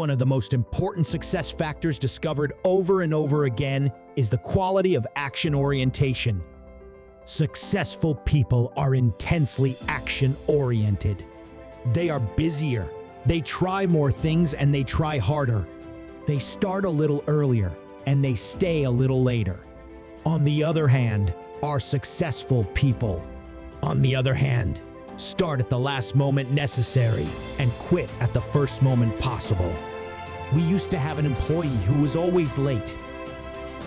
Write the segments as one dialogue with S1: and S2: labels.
S1: One of the most important success factors discovered over and over again is the quality of action orientation. Successful people are intensely action-oriented. They are busier, they try more things, and they try harder. They start a little earlier, and they stay a little later. On the other hand, our successful people, start at the last moment necessary and quit at the first moment possible. We used to have an employee who was always late.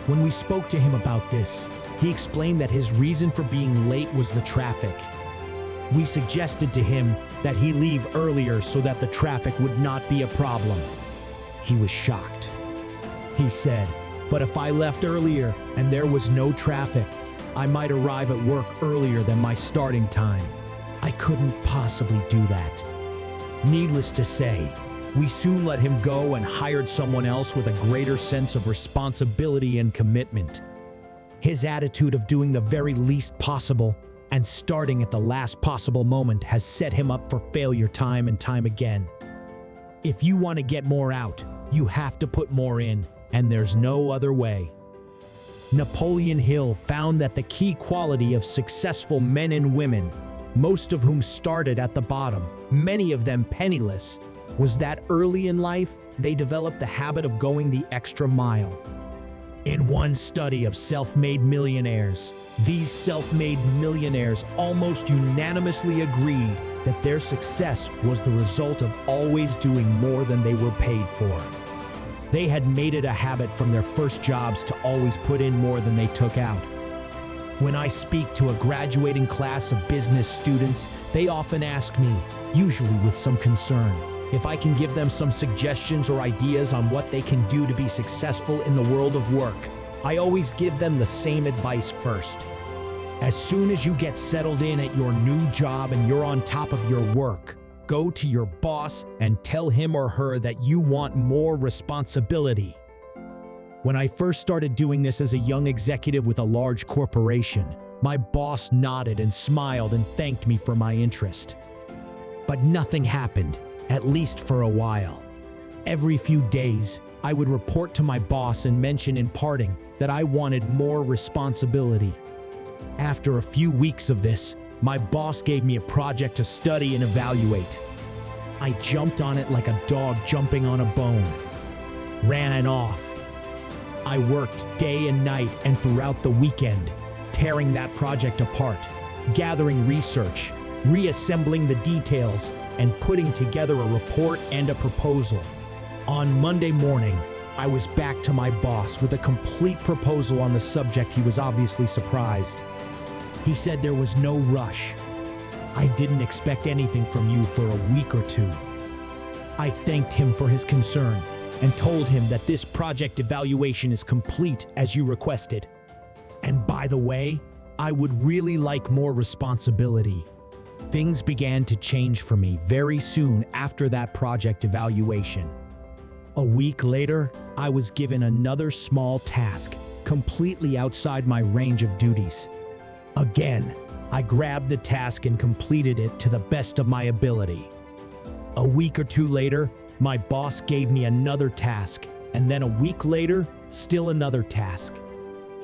S1: When we spoke to him about this, he explained that his reason for being late was the traffic. We suggested to him that he leave earlier so that the traffic would not be a problem. He was shocked. He said, "But if I left earlier and there was no traffic, I might arrive at work earlier than my starting time. I couldn't possibly do that." Needless to say, we soon let him go and hired someone else with a greater sense of responsibility and commitment. His attitude of doing the very least possible and starting at the last possible moment has set him up for failure time and time again. If you want to get more out, you have to put more in, and there's no other way. Napoleon Hill found that the key quality of successful men and women, most of whom started at the bottom, many of them penniless, was that early in life, they developed the habit of going the extra mile. In one study of self-made millionaires, these self-made millionaires almost unanimously agreed that their success was the result of always doing more than they were paid for. They had made it a habit from their first jobs to always put in more than they took out. When I speak to a graduating class of business students, they often ask me, usually with some concern, if I can give them some suggestions or ideas on what they can do to be successful in the world of work. I always give them the same advice first. As soon as you get settled in at your new job and you're on top of your work, go to your boss and tell him or her that you want more responsibility. When I first started doing this as a young executive with a large corporation, my boss nodded and smiled and thanked me for my interest. But nothing happened, at least for a while. Every few days, I would report to my boss and mention in parting that I wanted more responsibility. After a few weeks of this, my boss gave me a project to study and evaluate. I jumped on it like a dog jumping on a bone. Ran off. I worked day and night and throughout the weekend, tearing that project apart, gathering research, reassembling the details, and putting together a report and a proposal. On Monday morning, I was back to my boss with a complete proposal on the subject. He was obviously surprised. He said there was no rush. I didn't expect anything from you for a week or two. I thanked him for his concern and told him that this project evaluation is complete as you requested. And by the way, I would really like more responsibility. Things began to change for me very soon after that project evaluation. A week later, I was given another small task, completely outside my range of duties. Again, I grabbed the task and completed it to the best of my ability. A week or two later, my boss gave me another task, and then a week later, still another task.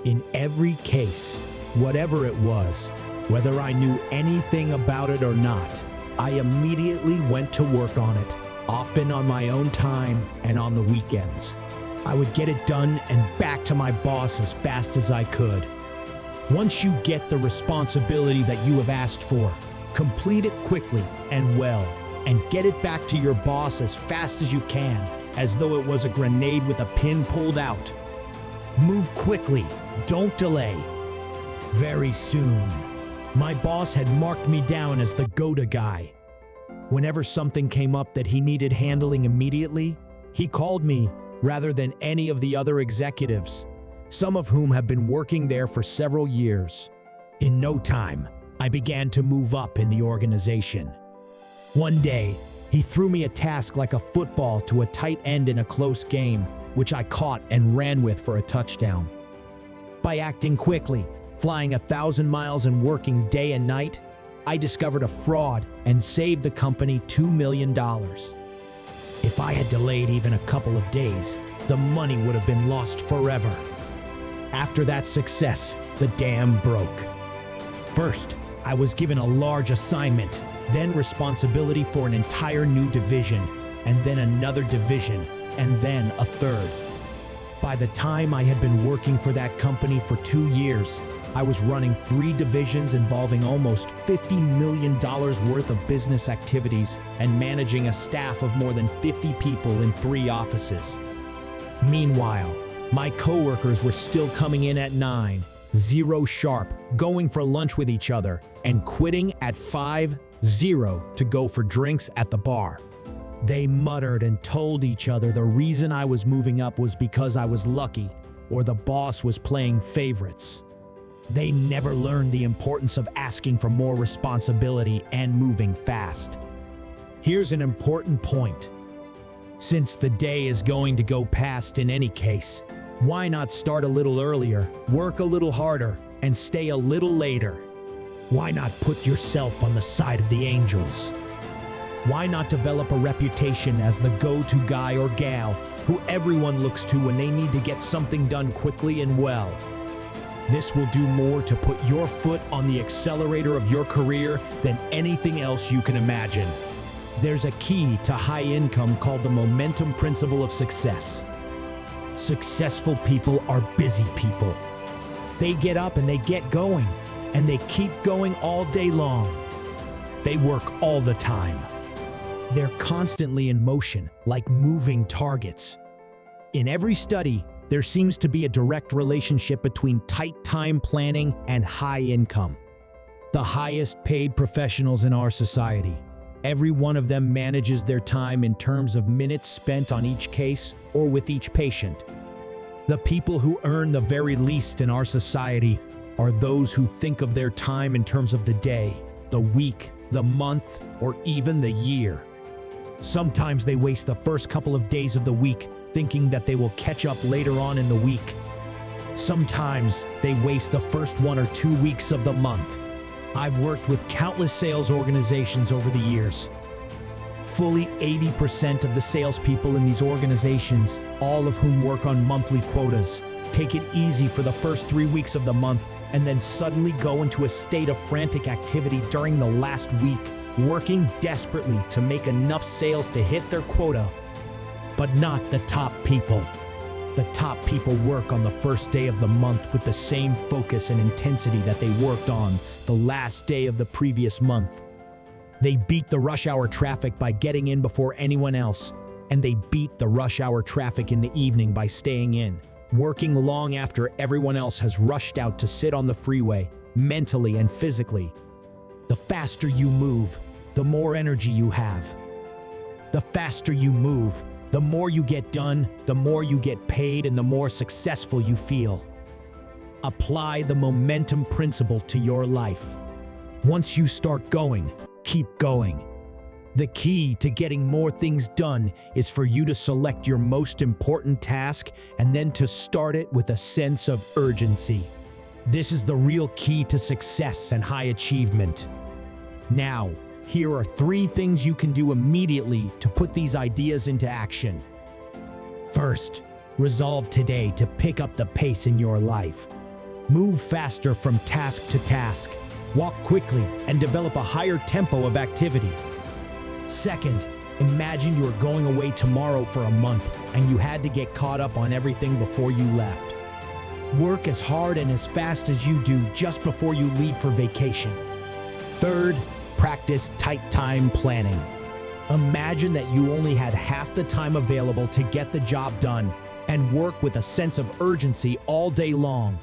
S1: In every case, whatever it was, whether I knew anything about it or not, I immediately went to work on it, often on my own time and on the weekends. I would get it done and back to my boss as fast as I could. Once you get the responsibility that you have asked for, complete it quickly and well, and get it back to your boss as fast as you can, as though it was a grenade with a pin pulled out. Move quickly, don't delay. Very soon, my boss had marked me down as the go-to guy. Whenever something came up that he needed handling immediately, he called me rather than any of the other executives, some of whom have been working there for several years. In no time, I began to move up in the organization. One day, he threw me a task like a football to a tight end in a close game, which I caught and ran with for a touchdown. By acting quickly, flying 1,000 miles and working day and night, I discovered a fraud and saved the company $2 million. If I had delayed even a couple of days, the money would have been lost forever. After that success, the dam broke. First, I was given a large assignment, then responsibility for an entire new division, and then another division, and then a third. By the time I had been working for that company for 2 years, I was running 3 divisions involving almost $50 million worth of business activities and managing a staff of more than 50 people in 3 offices. Meanwhile, my coworkers were still coming in at 9:00 sharp, going for lunch with each other, and quitting at 5:00 to go for drinks at the bar. They muttered and told each other the reason I was moving up was because I was lucky, or the boss was playing favorites. They never learned the importance of asking for more responsibility and moving fast. Here's an important point. Since the day is going to go past in any case, why not start a little earlier, work a little harder, and stay a little later? Why not put yourself on the side of the angels? Why not develop a reputation as the go-to guy or gal who everyone looks to when they need to get something done quickly and well? This will do more to put your foot on the accelerator of your career than anything else you can imagine. There's a key to high income called the momentum principle of success. Successful people are busy people. They get up and they get going, and they keep going all day long. They work all the time. They're constantly in motion, like moving targets. In every study, there seems to be a direct relationship between tight time planning and high income. The highest paid professionals in our society, every one of them manages their time in terms of minutes spent on each case or with each patient. The people who earn the very least in our society are those who think of their time in terms of the day, the week, the month, or even the year. Sometimes they waste the first couple of days of the week thinking that they will catch up later on in the week. Sometimes they waste the first 1 or 2 weeks of the month. I've worked with countless sales organizations over the years. Fully 80% of the salespeople in these organizations, all of whom work on monthly quotas, take it easy for the first 3 weeks of the month and then suddenly go into a state of frantic activity during the last week, working desperately to make enough sales to hit their quota. But not the top people. The top people work on the first day of the month with the same focus and intensity that they worked on the last day of the previous month. They beat the rush hour traffic by getting in before anyone else, and they beat the rush hour traffic in the evening by staying in, working long after everyone else has rushed out to sit on the freeway, mentally and physically. The faster you move, the more energy you have. The faster you move, the more you get done, the more you get paid, and the more successful you feel. Apply the momentum principle to your life. Once you start going, keep going. The key to getting more things done is for you to select your most important task and then to start it with a sense of urgency. This is the real key to success and high achievement. Now, here are 3 things you can do immediately to put these ideas into action. First, resolve today to pick up the pace in your life. Move faster from task to task. Walk quickly and develop a higher tempo of activity. Second, imagine you are going away tomorrow for a month and you had to get caught up on everything before you left. Work as hard and as fast as you do just before you leave for vacation. Third, practice tight time planning. Imagine that you only had half the time available to get the job done and work with a sense of urgency all day long.